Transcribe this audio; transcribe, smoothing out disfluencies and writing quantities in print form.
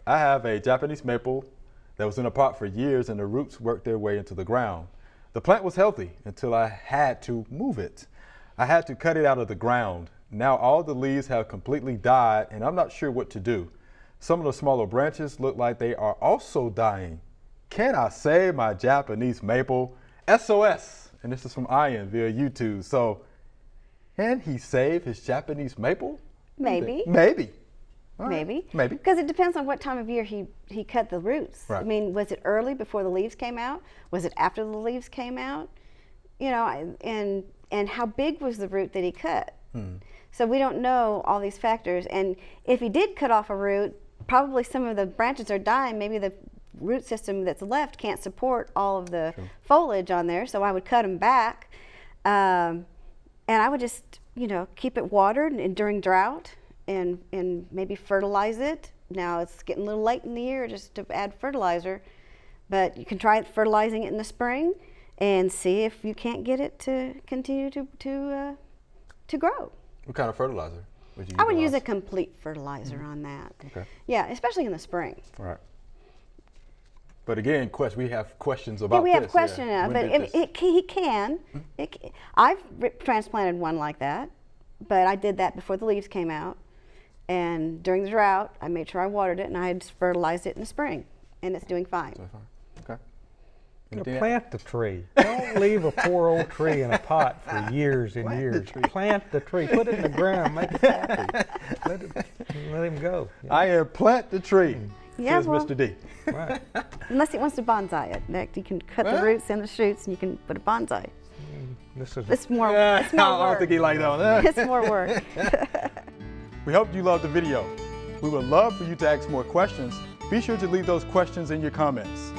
I have a Japanese maple that was in a pot for years and the roots worked their way into the ground. The plant was healthy until I had to move it. I had to cut it out of the ground. Now all the leaves have completely died and I'm not sure what to do. Some of the smaller branches look like they are also dying. Can I save my Japanese maple? SOS. And this is from Ian via YouTube. So can he save his Japanese maple? Maybe. Maybe. Maybe. Maybe. Because it depends on what time of year he cut the roots. Right. I mean, was it early before the leaves came out? Was it after the leaves came out? You know, and how big was the root that he cut? So we don't know all these factors. And if he did cut off a root, probably some of the branches are dying. Maybe the root system that's left can't support all of the foliage on there. So I would cut them back. And I would just, you know, keep it watered and during drought. And maybe fertilize it. Now it's getting a little late in the year just to add fertilizer, but you can try fertilizing it in the spring and see if you can't get it to continue to grow. What kind of fertilizer would you use? I would use a complete fertilizer on that. Okay. Yeah, especially in the spring. All right. But again, we have questions about this. Yeah, we have questions, but he can. I've transplanted one like that, but I did that before the leaves came out. And during the drought, I made sure I watered it, and I had fertilized it in the spring, and it's doing fine. Okay. Plant the tree. Don't leave a poor old tree in a pot for years and years. Plant the tree. Put it in the ground. Make it happy. Let him go. Yeah. I am plant the tree, says well, Mr. D. Right. Unless he wants to bonsai it. Next, you can cut the roots and the shoots, and you can put a bonsai. It's more work. I don't think he liked that. It's more work. We hope you loved the video. We would love for you to ask more questions. Be sure to leave those questions in your comments.